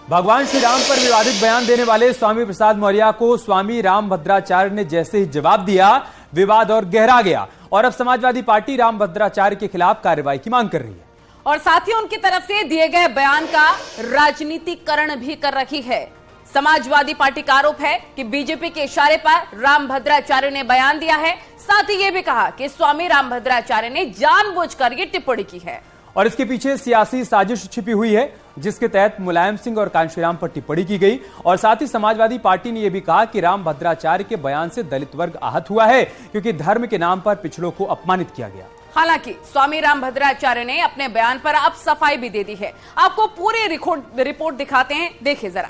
भगवान श्री राम पर विवादित बयान देने वाले स्वामी प्रसाद मौर्य को स्वामी रामभद्राचार्य ने जैसे ही जवाब दिया, विवाद और गहरा गया और अब समाजवादी पार्टी रामभद्राचार्य के खिलाफ कार्रवाई की मांग कर रही है और साथ ही उनकी तरफ से दिए गए बयान का राजनीतिकरण भी कर रही है। समाजवादी पार्टी का आरोप है कि बीजेपी के इशारे पर रामभद्राचार्य ने बयान दिया है। साथ ही यह भी कहा कि स्वामी रामभद्राचार्य ने जानबूझकर ये टिप्पणी की है और इसके पीछे सियासी साजिश छिपी हुई है, जिसके तहत मुलायम सिंह और कांशीराम पर टिप्पणी की गई। और साथ ही समाजवादी पार्टी ने यह भी कहा कि रामभद्राचार्य के बयान से दलित वर्ग आहत हुआ है, क्योंकि धर्म के नाम पर पिछड़ों को अपमानित किया गया। हालांकि स्वामी रामभद्राचार्य ने अपने बयान पर अब सफाई भी दे दी है। आपको पूरी रिपोर्ट दिखाते हैं, देखिए जरा।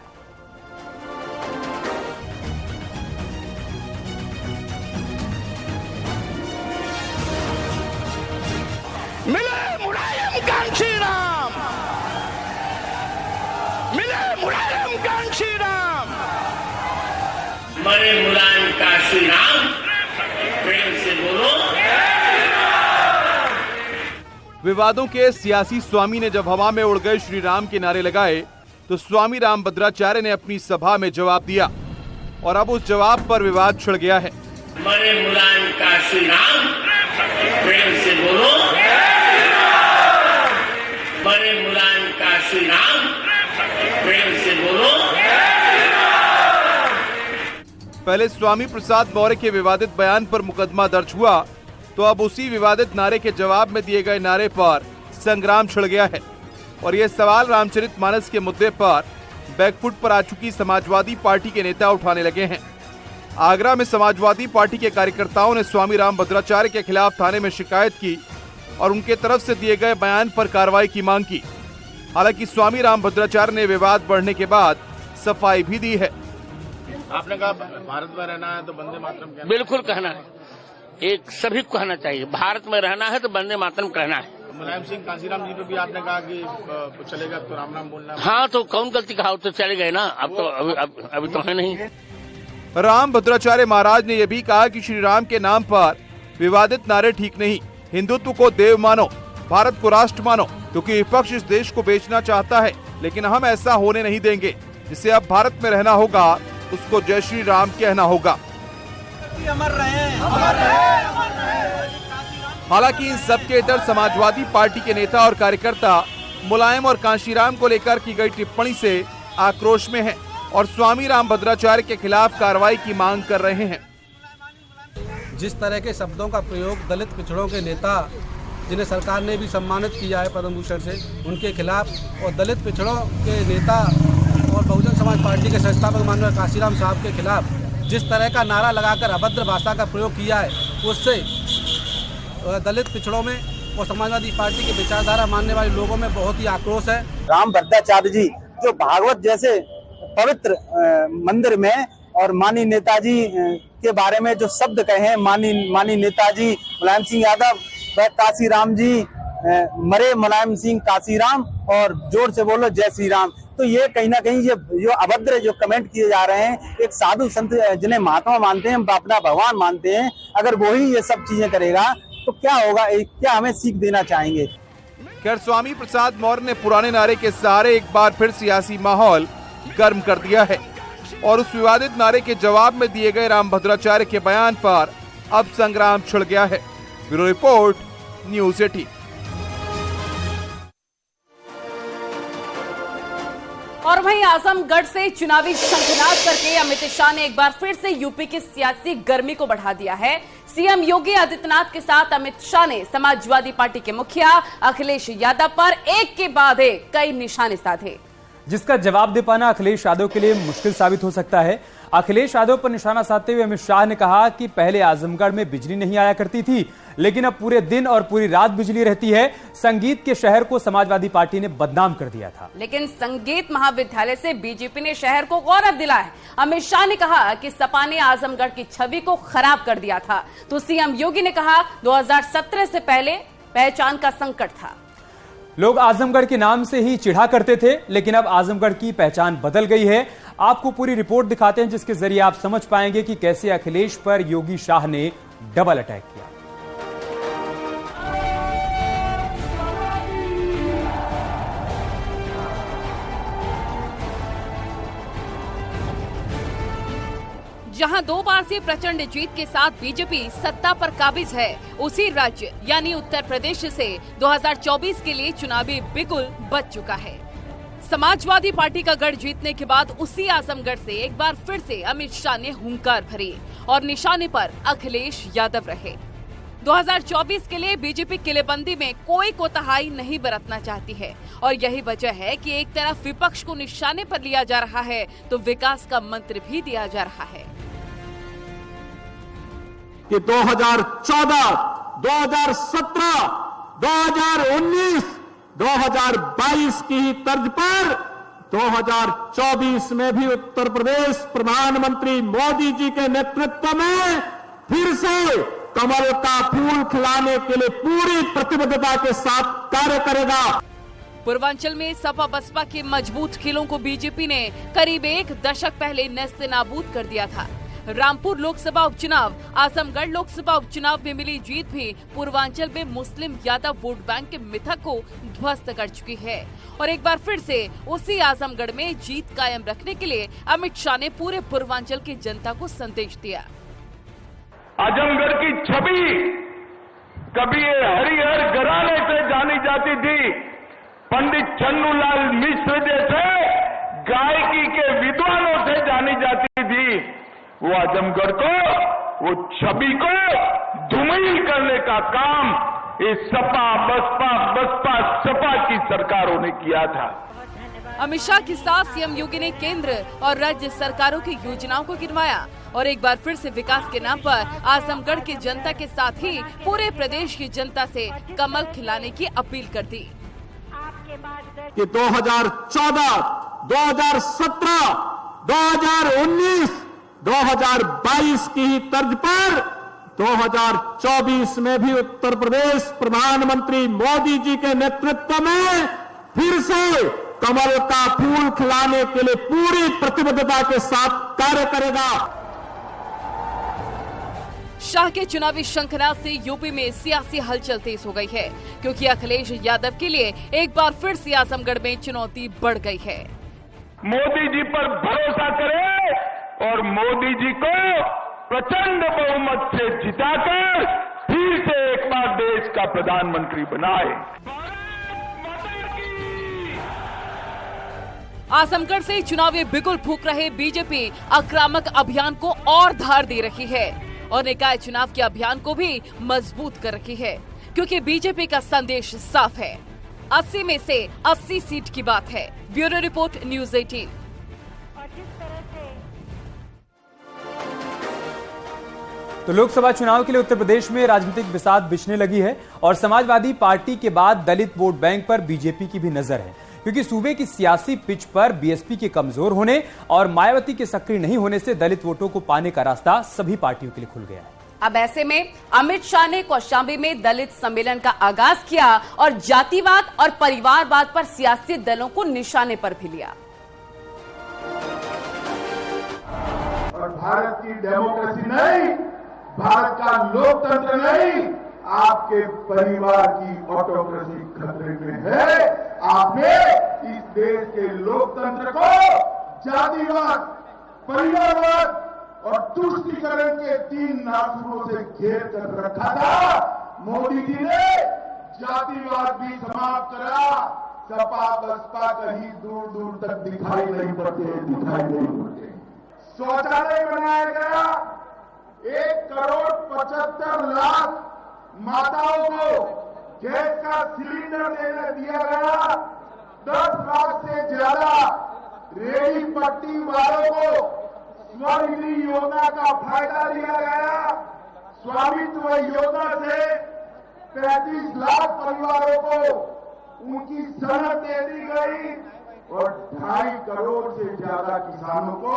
मिले मुलायम कांशीराम, मिले मुलायम कांशीराम, मरे मुलायम कांशीराम, प्रेम से बोलो। विवादों के सियासी स्वामी ने जब हवा में उड़ गए श्री राम के नारे लगाए, तो स्वामी रामभद्राचार्य ने अपनी सभा में जवाब दिया और अब उस जवाब पर विवाद छिड़ गया है। मरे मुलायम कांशीराम, प्रेम से बोलो। मरे मुलायम कांशीराम, प्रेम से बोलो। पहले स्वामी प्रसाद मौर्य के विवादित बयान पर मुकदमा दर्ज हुआ, तो अब उसी विवादित नारे के जवाब में दिए गए नारे पर संग्राम छिड़ गया है और ये सवाल रामचरितमानस के मुद्दे पर बैकफुट पर आ चुकी समाजवादी पार्टी के नेता उठाने लगे हैं। आगरा में समाजवादी पार्टी के कार्यकर्ताओं ने स्वामी रामभद्राचार्य के खिलाफ थाने में शिकायत की और उनके तरफ से दिए गए बयान पर कार्रवाई की मांग की। हालांकि स्वामी रामभद्राचार्य ने विवाद बढ़ने के बाद सफाई भी दी है। आपने कहा भारत में रहना है तो वंदे मातरम कहना। बिल्कुल कहना है, एक सभी को कहना चाहिए। भारत में रहना है तो वंदे मातरम कहना है। मुलायम सिंह कांशीराम जी पे भी आपने कहा कि चलेगा तो राम राम बोलना। हाँ, तो कौन गलती कहा, तो चले गए ना। अब तो अभी तो है नहीं। रामभद्राचार्य महाराज ने यह भी कहा कि श्री राम के नाम पर विवादित नारे ठीक नहीं। हिंदुत्व को देव मानो, भारत को राष्ट्र मानो, क्योंकि विपक्ष इस देश को बेचना चाहता है, लेकिन हम ऐसा होने नहीं देंगे। जिसे अब भारत में रहना होगा, उसको जय श्री राम कहना होगा। अमर रहे, अमर रहे, अमर रहे। हालांकि इन सबके डर समाजवादी पार्टी के नेता और कार्यकर्ता मुलायम और कांशीराम को लेकर की गई टिप्पणी से आक्रोश में हैं और स्वामी रामभद्राचार्य के खिलाफ कार्रवाई की मांग कर रहे हैं। जिस तरह के शब्दों का प्रयोग दलित पिछड़ों के नेता, जिन्हें सरकार ने भी सम्मानित किया है पद्म भूषण से, उनके खिलाफ और दलित पिछड़ों के नेता और बहुजन समाज पार्टी के संस्थापक माननीय कांशीराम साहब के खिलाफ जिस तरह का नारा लगाकर अभद्र भाषा का प्रयोग किया है, उससे दलित पिछड़ों में और समाजवादी पार्टी की विचारधारा मानने वाले लोगों में बहुत ही आक्रोश है। रामभद्राचार्य जी जो भागवत जैसे पवित्र मंदिर में और माननीय नेताजी के बारे में जो शब्द कहे हैं, माननीय नेताजी मुलायम सिंह यादव व कांशीराम जी, मरे मुलायम सिंह कांशीराम और जोर से बोलो जय श्री राम। तो ये कहीं ना कहीं ये जो अभद्र जो कमेंट किए जा रहे हैं, एक साधु संत जिन्हें महात्मा मानते हैं, अपना भगवान मानते हैं, अगर वो ही ये सब चीजें करेगा तो क्या होगा, क्या हमें सीख देना चाहेंगे। खैर, स्वामी प्रसाद मौर्य ने पुराने नारे के सहारे एक बार फिर सियासी माहौल गर्म कर दिया है और उस विवादित नारे के जवाब में दिए गए रामभद्राचार्य के बयान पर अब संग्राम छिड़ गया है। Bureau report, news 18। और वहीं आजमगढ़ से चुनावी शंखनाद करके अमित शाह ने एक बार फिर से यूपी की सियासी गर्मी को बढ़ा दिया है। सीएम योगी आदित्यनाथ के साथ अमित शाह ने समाजवादी पार्टी के मुखिया अखिलेश यादव पर एक के बाद एक कई निशाने साधे, जिसका जवाब दे पाना अखिलेश यादव के लिए मुश्किल साबित हो सकता है। अखिलेश यादव पर निशाना साधते हुए अमित शाह ने कहा कि पहले आजमगढ़ में बिजली नहीं आया करती थी, लेकिन अब पूरे दिन और पूरी रात बिजली रहती है। संगीत के शहर को समाजवादी पार्टी ने बदनाम कर दिया था, लेकिन संगीत महाविद्यालय से बीजेपी ने शहर को गौरव दिलाया है। अमित शाह ने कहा कि सपा ने आजमगढ़ की छवि को खराब कर दिया था, तो सीएम योगी ने कहा 2017 से पहले पहचान का संकट था। लोग आजमगढ़ के नाम से ही चिढ़ा करते थे, लेकिन अब आजमगढ़ की पहचान बदल गई है। आपको पूरी रिपोर्ट दिखाते हैं, जिसके जरिए आप समझ पाएंगे कि कैसे अखिलेश पर योगी शाह ने डबल अटैक किया। जहां 2 बार से प्रचंड जीत के साथ बीजेपी सत्ता पर काबिज है, उसी राज्य यानी उत्तर प्रदेश से 2024 के लिए चुनावी बिगुल बज चुका है। समाजवादी पार्टी का गढ़ जीतने के बाद उसी आजमगढ़ से एक बार फिर से अमित शाह ने हुंकार भरी और निशाने पर अखिलेश यादव रहे। 2024 के लिए बीजेपी किलेबंदी में कोई कोताही नहीं बरतना चाहती है और यही वजह है कि एक तरफ विपक्ष को निशाने पर लिया जा रहा है तो विकास का मंत्र भी दिया जा रहा है कि 2014, 2017, 2019, 2022 की ही तर्ज पर 2024 में भी उत्तर प्रदेश प्रधानमंत्री मोदी जी के नेतृत्व में फिर से कमल का फूल खिलाने के लिए पूरी प्रतिबद्धता के साथ कार्य करेगा। पूर्वांचल में सपा बसपा के मजबूत किलों को बीजेपी ने करीब 1 दशक पहले नेस्त नाबूद कर दिया था। रामपुर लोकसभा उपचुनाव, आजमगढ़ लोकसभा उपचुनाव में मिली जीत भी पूर्वांचल में मुस्लिम यादव वोट बैंक के मिथक को ध्वस्त कर चुकी है और एक बार फिर से उसी आजमगढ़ में जीत कायम रखने के लिए अमित शाह ने पूरे पूर्वांचल की जनता को संदेश दिया। आजमगढ़ की छवि कभी ये हरिहर घराने से जानी जाती थी, पंडित छन्नूलाल मिश्र जैसे गायकी के विद्वानों से जानी जाती थी। वो आजमगढ़ को, वो छवि को धूमिल करने का काम इस सपा बसपा सपा की सरकारों ने किया था। अमित शाह के साथ सीएम योगी ने केंद्र और राज्य सरकारों की योजनाओं को गिनवाया और एक बार फिर से विकास के नाम पर आजमगढ़ की जनता के साथ ही पूरे प्रदेश की जनता से कमल खिलाने की अपील कर दी कि 2014, 2017, 2019, 2022 की ही तर्ज पर 2024 में भी उत्तर प्रदेश प्रधानमंत्री मोदी जी के नेतृत्व में फिर से कमल का फूल खिलाने के लिए पूरी प्रतिबद्धता के साथ कार्य करेगा। शाह के चुनावी शंखनाद से यूपी में सियासी हलचल तेज हो गई है क्योंकि अखिलेश यादव के लिए एक बार फिर से आजमगढ़ में चुनौती बढ़ गई है। मोदी जी पर भरोसा करें और मोदी जी को प्रचंड बहुमत से जिताकर फिर से एक बार देश का प्रधानमंत्री बनाए। आजमगढ़ से चुनावी बिगुल फूंक रहे बीजेपी आक्रामक अभियान को और धार दे रही है और निकाय चुनाव के अभियान को भी मजबूत कर रखी है क्योंकि बीजेपी का संदेश साफ है, 80 में से 80 सीट की बात है। Bureau report, news 18। तो लोकसभा चुनाव के लिए उत्तर प्रदेश में राजनीतिक बिसात बिछने लगी है और समाजवादी पार्टी के बाद दलित वोट बैंक पर बीजेपी की भी नजर है क्योंकि सूबे की सियासी पिच पर बीएसपी के कमजोर होने और मायावती के सक्रिय नहीं होने से दलित वोटों को पाने का रास्ता सभी पार्टियों के लिए खुल गया है। अब ऐसे में अमित शाह ने कौशाम्बी में दलित सम्मेलन का आगाज किया और जातिवाद और परिवारवाद पर सियासी दलों को निशाने पर भी लिया। और भारत की डेमोक्रेसी नहीं, भारत का लोकतंत्र नहीं, आपके परिवार की ऑटोक्रेसी खतरे में है। आपने इस देश के लोकतंत्र को जातिवाद, परिवारवाद और तुष्टीकरण के 3 नासूरों से घेर कर रखा था। मोदी जी ने जातिवाद भी समाप्त करा। सपा बसपा कहीं दूर दूर तक दिखाई नहीं पड़ते। शौचालय बनाया गया, 1,75,00,000 माताओं को गैस का सिलेंडर दिया गया। 10 लाख से ज्यादा रेहड़ी पट्टी वालों को स्वनिधि योजना का फायदा दिया गया। स्वामित्व योजना से 35 लाख परिवारों को उनकी सनद दे दी गई और 2.5 करोड़ से ज्यादा किसानों को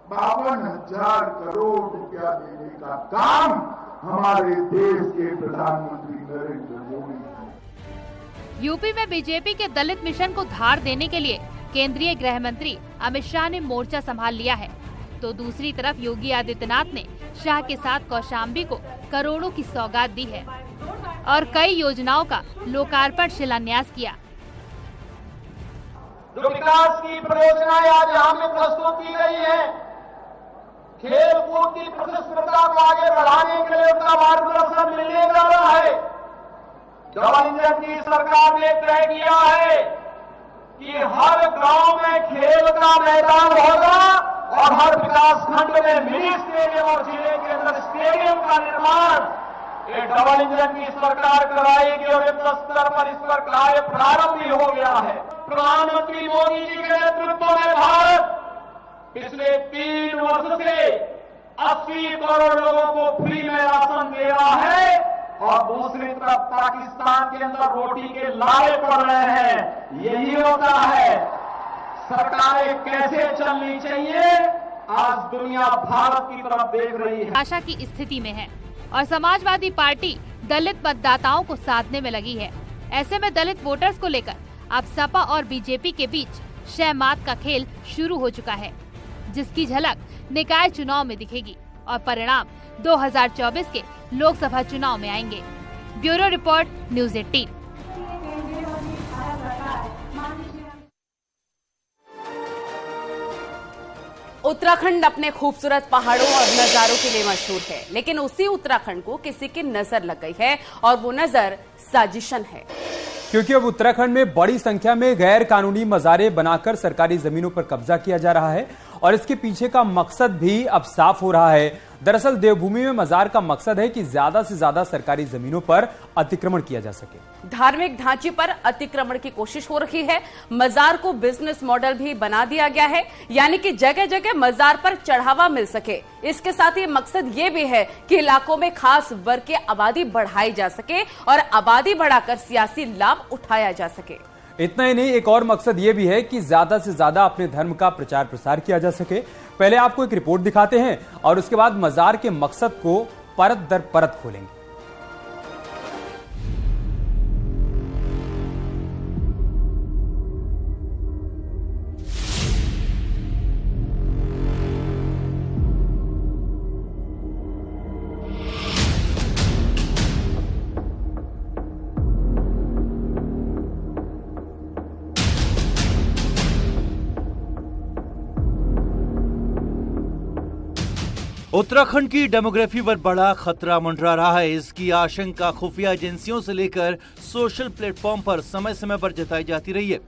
52,000 करोड़ रुपया देने का काम हमारे देश के प्रधानमंत्री नरेंद्र मोदी। यूपी में बीजेपी के दलित मिशन को धार देने के लिए केंद्रीय गृह मंत्री अमित शाह ने मोर्चा संभाल लिया है, तो दूसरी तरफ योगी आदित्यनाथ ने शाह के साथ कौशाम्बी को करोड़ों की सौगात दी है और कई योजनाओं का लोकार्पण शिलान्यास किया। जो विकास की परियोजनाएं आज यहाँ पे प्रस्तुत की गई है, खेल कूद की प्रतिस्पर्धा को आगे बढ़ाने के लिए उनका मार्गदर्शन मिलने जा रहा है। डबल इंजन की सरकार ने तय किया है कि हर गांव में खेल का मैदान होगा और हर विकास खंड में मिनी स्टेडियम और जिले के अंदर स्टेडियम का निर्माण ये डबल इंजन की सरकार कराएगी और युद्ध स्तर पर इस पर कार्य प्रारंभ भी हो गया है। प्रधानमंत्री मोदी जी के नेतृत्व में भारत पिछले 3 वर्ष से 80 करोड़ लोगों को फ्री में राशन दे रहा है और दूसरी तरफ पाकिस्तान के अंदर रोटी के लाले पड़ रहे हैं। यही होता है सरकारें कैसे चलनी चाहिए, आज दुनिया भारत की तरफ देख रही है। आशा की स्थिति में है और समाजवादी पार्टी दलित मतदाताओं को साधने में लगी है। ऐसे में दलित वोटर्स को लेकर अब सपा और बीजेपी के बीच शह मात का खेल शुरू हो चुका है, जिसकी झलक निकाय चुनाव में दिखेगी और परिणाम 2024 के लोकसभा चुनाव में आएंगे। Bureau report, news 18। उत्तराखंड अपने खूबसूरत पहाड़ों और नजारों के लिए मशहूर है, लेकिन उसी उत्तराखंड को किसी की नजर लग गई है और वो नजर साजिशन है। क्योंकि अब उत्तराखंड में बड़ी संख्या में गैर कानूनी मज़ारे बनाकर सरकारी जमीनों पर कब्जा किया जा रहा है और इसके पीछे का मकसद भी अब साफ हो रहा है। दरअसल देवभूमि में मजार का मकसद है कि ज्यादा से ज्यादा सरकारी जमीनों पर अतिक्रमण किया जा सके। धार्मिक ढांचे पर अतिक्रमण की कोशिश हो रही है। मजार को बिजनेस मॉडल भी बना दिया गया है, यानी कि जगह जगह मजार पर चढ़ावा मिल सके। इसके साथ ही मकसद ये भी है कि इलाकों में खास वर्ग की आबादी बढ़ाई जा सके और आबादी बढ़ाकर सियासी लाभ उठाया जा सके। इतना ही नहीं, एक और मकसद ये भी है कि ज्यादा से ज्यादा अपने धर्म का प्रचार प्रसार किया जा सके। पहले आपको एक रिपोर्ट दिखाते हैं और उसके बाद मजार के मकसद को परत दर परत खोलेंगे। उत्तराखंड की डेमोग्राफी पर बड़ा खतरा मंडरा रहा है। इसकी आशंका खुफिया एजेंसियों से लेकर सोशल प्लेटफॉर्म पर समय समय पर जताई जाती रही है।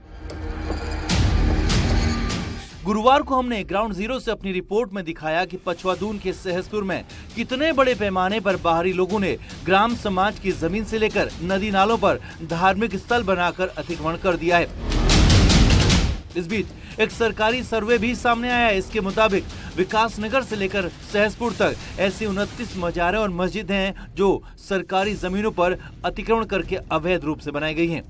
गुरुवार को हमने ग्राउंड जीरो से अपनी रिपोर्ट में दिखाया कि पछवादून के सहसपुर में कितने बड़े पैमाने पर बाहरी लोगों ने ग्राम समाज की जमीन से लेकर नदी नालों पर धार्मिक स्थल बनाकर अतिक्रमण कर दिया है। इस बीच एक सरकारी सर्वे भी सामने आया है। इसके मुताबिक विकास नगर से लेकर सहसपुर तक ऐसी 29 मजारें और मस्जिद हैं जो सरकारी जमीनों पर अतिक्रमण करके अवैध रूप से बनाई गई हैं।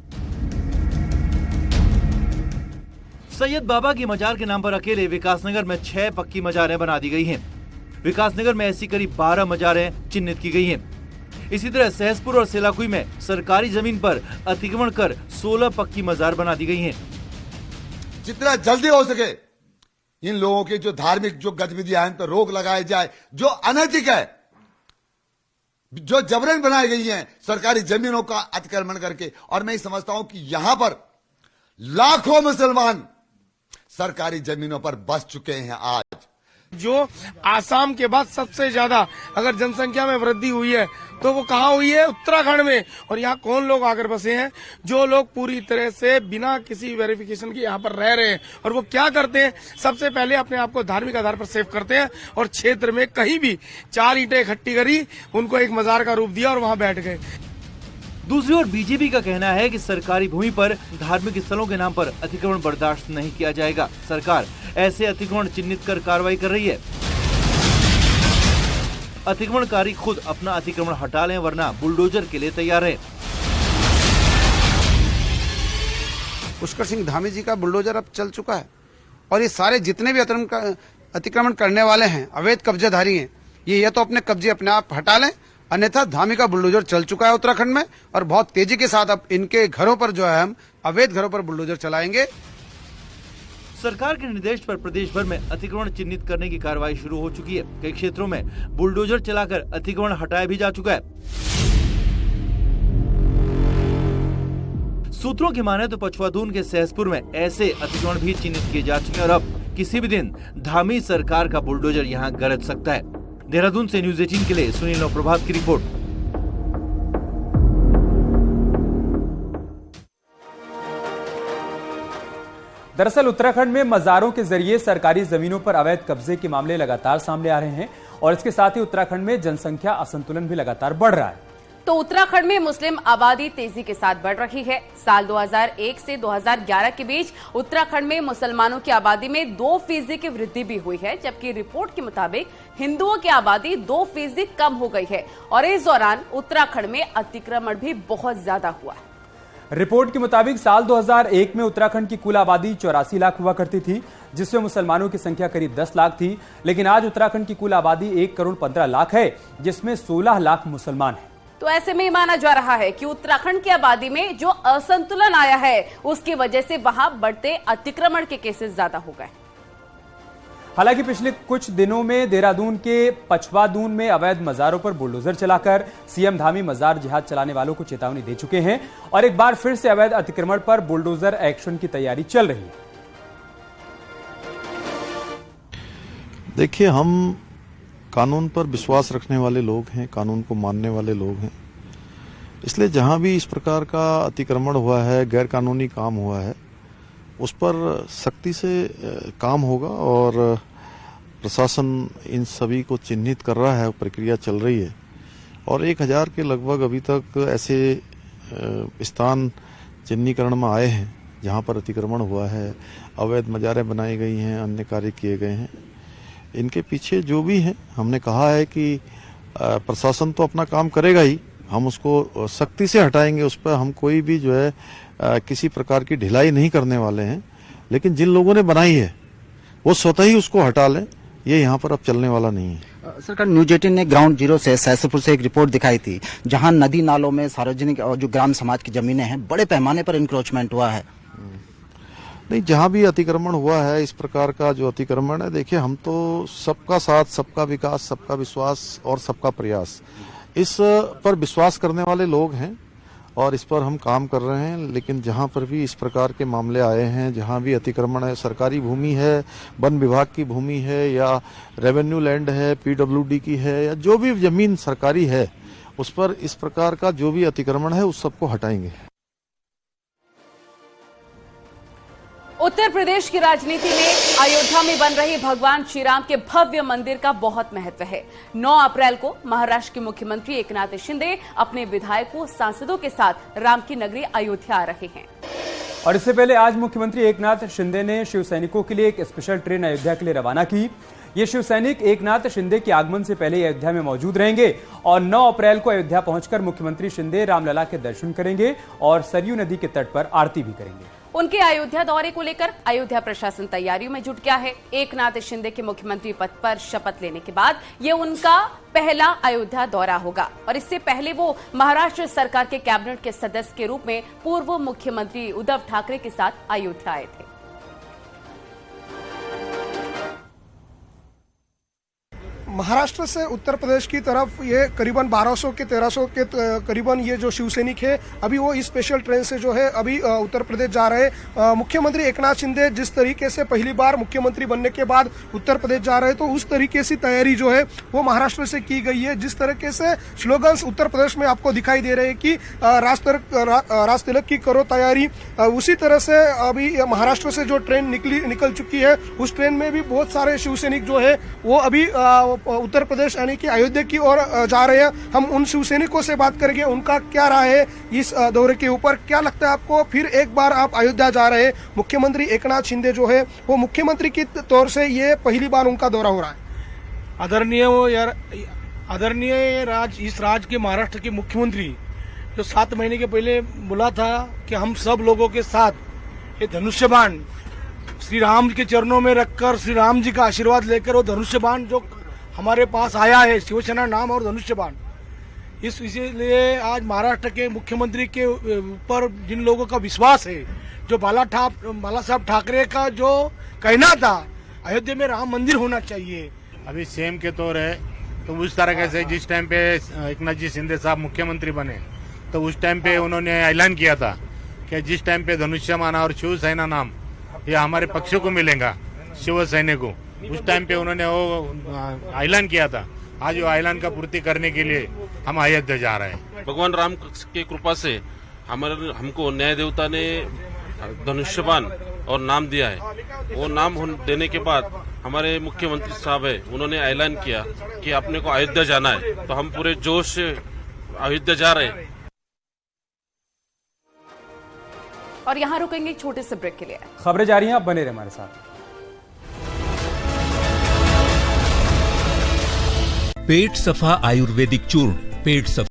सैयद बाबा की मजार के नाम पर अकेले विकासनगर में 6 पक्की मजारें बना दी गई हैं। विकासनगर में ऐसी करीब 12 मजारें चिन्हित की गई हैं। इसी तरह सहसपुर और सेलाकुई में सरकारी जमीन पर अतिक्रमण कर 16 पक्की मजार बना दी गई हैं। जितना जल्दी हो सके इन लोगों की जो धार्मिक जो गतिविधियां हैं तो रोक लगाई जाए। जो अनैतिक है, जो जबरन बनाई गई हैं सरकारी जमीनों का अतिक्रमण करके, और मैं समझता हूं कि यहां पर लाखों मुसलमान सरकारी जमीनों पर बस चुके हैं। आज जो आसाम के बाद सबसे ज्यादा अगर जनसंख्या में वृद्धि हुई है तो वो कहाँ हुई है? उत्तराखंड में। और यहाँ कौन लोग आकर बसे हैं? जो लोग पूरी तरह से बिना किसी वेरिफिकेशन के यहाँ पर रह रहे हैं। और वो क्या करते हैं? सबसे पहले अपने आप को धार्मिक आधार पर सेव करते हैं और क्षेत्र में कहीं भी 4 ईंटें इकट्ठी करी, उनको एक मजार का रूप दिया और वहाँ बैठ गए। दूसरी ओर बीजेपी का कहना है कि सरकारी भूमि पर धार्मिक स्थलों के नाम पर अतिक्रमण बर्दाश्त नहीं किया जाएगा। सरकार ऐसे अतिक्रमण चिन्हित कर कार्रवाई कर रही है। अतिक्रमणकारी खुद अपना अतिक्रमण हटा लें, वरना बुलडोजर के लिए तैयार है। पुष्कर सिंह धामी जी का बुलडोजर अब चल चुका है और ये सारे जितने भी अतिक्रमण करने वाले हैं, अवैध कब्जाधारी हैं, ये या तो अपने कब्जे अपने आप हटा लें, अन्यथा धामी का बुलडोजर चल चुका है उत्तराखंड में और बहुत तेजी के साथ अब इनके घरों पर जो है हम अवैध घरों पर बुलडोजर चलाएंगे। सरकार के निर्देश पर प्रदेश भर में अतिक्रमण चिन्हित करने की कार्रवाई शुरू हो चुकी है। कई क्षेत्रों में बुलडोजर चलाकर अतिक्रमण हटाया भी जा चुका है। सूत्रों की माने तो पछवादून के सहसपुर में ऐसे अतिक्रमण भी चिन्हित किए जा चुके हैं और अब किसी भी दिन धामी सरकार का बुलडोजर यहाँ गरज सकता है। देहरादून से न्यूज 18 के लिए सुनील और प्रभात की रिपोर्ट। दरअसल उत्तराखंड में मजारों के जरिए सरकारी जमीनों पर अवैध कब्जे के मामले लगातार सामने आ रहे हैं और इसके साथ ही उत्तराखंड में जनसंख्या असंतुलन भी लगातार बढ़ रहा है। तो उत्तराखंड में मुस्लिम आबादी तेजी के साथ बढ़ रही है। साल 2001 से 2011 के बीच उत्तराखंड में मुसलमानों की आबादी में 2% की वृद्धि भी हुई है, जबकि रिपोर्ट के मुताबिक हिंदुओं की आबादी 2% कम हो गई है और इस दौरान उत्तराखंड में अतिक्रमण भी बहुत ज्यादा हुआ है। रिपोर्ट के मुताबिक साल 2001 में उत्तराखंड की कुल आबादी 84 लाख हुआ करती थी, जिसमें मुसलमानों की संख्या करीब 10 लाख थी। लेकिन आज उत्तराखंड की कुल आबादी 1 करोड़ 15 लाख है, जिसमें 16 लाख मुसलमान हैं। तो ऐसे में माना जा रहा है कि उत्तराखंड की आबादी में जो असंतुलन आया है, उसकी वजह से वहां बढ़ते अतिक्रमण के केसेस ज्यादा हो गए। हालांकि पिछले कुछ दिनों में देहरादून के पछवादून में अवैध मजारों पर बुलडोजर चलाकर सीएम धामी मजार जिहाद चलाने वालों को चेतावनी दे चुके हैं और एक बार फिर से अवैध अतिक्रमण पर बुलडोजर एक्शन की तैयारी चल रही है। देखिए, हम कानून पर विश्वास रखने वाले लोग हैं, कानून को मानने वाले लोग हैं, इसलिए जहां भी इस प्रकार का अतिक्रमण हुआ है, गैर कानूनी काम हुआ है, उस पर सख्ती से काम होगा और प्रशासन इन सभी को चिन्हित कर रहा है, प्रक्रिया चल रही है और 1000 के लगभग अभी तक ऐसे स्थान चिन्हीकरण में आए हैं जहां पर अतिक्रमण हुआ है, अवैध मजारें बनाई गई हैं, अन्य कार्य किए गए हैं। इनके पीछे जो भी हैं, हमने कहा है कि प्रशासन तो अपना काम करेगा ही, हम उसको सख्ती से हटाएंगे, उस पर हम कोई भी जो है किसी प्रकार की ढिलाई नहीं करने वाले हैं। लेकिन जिन लोगों ने बनाई है वो स्वतः ही उसको हटा लें, ये यहाँ पर अब चलने वाला नहीं है। सरकार न्यूज 18 ने ग्राउंड जीरो से सहसपुर से एक रिपोर्ट दिखाई थी, जहां नदी नालों में सार्वजनिक और जो ग्राम समाज की जमीनें हैं, बड़े पैमाने पर इंक्रोचमेंट हुआ है। नहीं, जहां भी अतिक्रमण हुआ है, इस प्रकार का जो अतिक्रमण है, देखिए हम तो सबका साथ, सबका विकास, सबका विश्वास और सबका प्रयास, इस पर विश्वास करने वाले लोग हैं और इस पर हम काम कर रहे हैं। लेकिन जहां पर भी इस प्रकार के मामले आए हैं, जहां भी अतिक्रमण है, सरकारी भूमि है, वन विभाग की भूमि है या रेवेन्यू लैंड है, पीडब्ल्यूडी की है या जो भी जमीन सरकारी है, उस पर इस प्रकार का जो भी अतिक्रमण है उस सबको हटाएंगे। उत्तर प्रदेश की राजनीति में अयोध्या में बन रही भगवान श्री राम के भव्य मंदिर का बहुत महत्व है। 9 अप्रैल को महाराष्ट्र के मुख्यमंत्री एकनाथ शिंदे अपने विधायकों, सांसदों के साथ राम की नगरी अयोध्या आ रहे हैं। और इससे पहले आज मुख्यमंत्री एकनाथ शिंदे ने शिव सैनिकों के लिए एक स्पेशल ट्रेन अयोध्या के लिए रवाना की। ये शिव सैनिक एकनाथ शिंदे के आगमन से पहले अयोध्या में मौजूद रहेंगे और 9 अप्रैल को अयोध्या पहुंचकर मुख्यमंत्री शिंदे रामलला के दर्शन करेंगे और सरयू नदी के तट पर आरती भी करेंगे। उनके अयोध्या दौरे को लेकर अयोध्या प्रशासन तैयारियों में जुट गया है। एकनाथ शिंदे के मुख्यमंत्री पद पर शपथ लेने के बाद ये उनका पहला अयोध्या दौरा होगा और इससे पहले वो महाराष्ट्र सरकार के कैबिनेट के सदस्य के रूप में पूर्व मुख्यमंत्री उद्धव ठाकरे के साथ अयोध्या आए थे। महाराष्ट्र से उत्तर प्रदेश की तरफ ये करीबन 1200 के 1300 के करीबन ये जो शिव सैनिक है, अभी वो इस स्पेशल ट्रेन से जो है अभी उत्तर प्रदेश जा रहे हैं। मुख्यमंत्री एकनाथ शिंदे जिस तरीके से पहली बार मुख्यमंत्री बनने के बाद उत्तर प्रदेश जा रहे हैं, तो उस तरीके से तैयारी जो है वो महाराष्ट्र से की गई है। जिस तरीके से स्लोगन्स उत्तर प्रदेश में आपको दिखाई दे रहे हैं कि राज तिलक की करो तैयारी, उसी तरह से अभी महाराष्ट्र से जो ट्रेन निकल चुकी है, उस ट्रेन में भी बहुत सारे शिव सैनिक जो है वो अभी उत्तर प्रदेश यानी कि अयोध्या की ओर जा रहे हैं। हम उन शिव सैनिकों से बात करेंगे, उनका क्या राय है इस दौरे के ऊपर। क्या लगता है आपको, फिर एक बार आप अयोध्या जा रहे हैं, मुख्यमंत्री एकनाथ शिंदे जो है वो मुख्यमंत्री के तौर से ये पहली बार उनका दौरा हो रहा है। आदरणीय इस राज्य के महाराष्ट्र के मुख्यमंत्री जो 7 महीने के पहले बोला था कि हम सब लोगों के साथ ये धनुष्य बाण श्री राम के चरणों में रखकर श्री राम जी का आशीर्वाद लेकर वो धनुष्य बाण जो हमारे पास आया है, शिवसेना नाम और धनुष्य बाण, इसलिए आज महाराष्ट्र के मुख्यमंत्री के ऊपर जिन लोगों का विश्वास है, जो बाला साहब ठाकरे का जो कहना था अयोध्या में राम मंदिर होना चाहिए, अभी सीएम के तौर है, तो उस तरह से जिस टाइम पे एकनाथ जी शिंदे साहब मुख्यमंत्री बने, तो उस टाइम पे उन्होंने ऐलान किया था कि जिस टाइम पे धनुष्यबाण और शिवसेना नाम ये हमारे पक्षों को मिलेगा, शिवसैनिकों को। उस टाइम पे उन्होंने वो ऐलान किया था। आज वो ऐलान का पूर्ति करने के लिए हम अयोध्या जा रहे हैं। भगवान राम की कृपा से हमको न्याय देवता ने धनुष्यबाण और नाम दिया है। वो नाम देने के बाद हमारे मुख्यमंत्री साहब है, उन्होंने ऐलान किया कि अपने को अयोध्या जाना है, तो हम पूरे जोश से अयोध्या जा रहे हैं। और यहाँ रुकेंगे एक छोटे से ब्रेक के लिए। खबरें जारी हैं, आप बने रहे हमारे साथ। पेट सफा आयुर्वेदिक चूर्ण, पेट सफा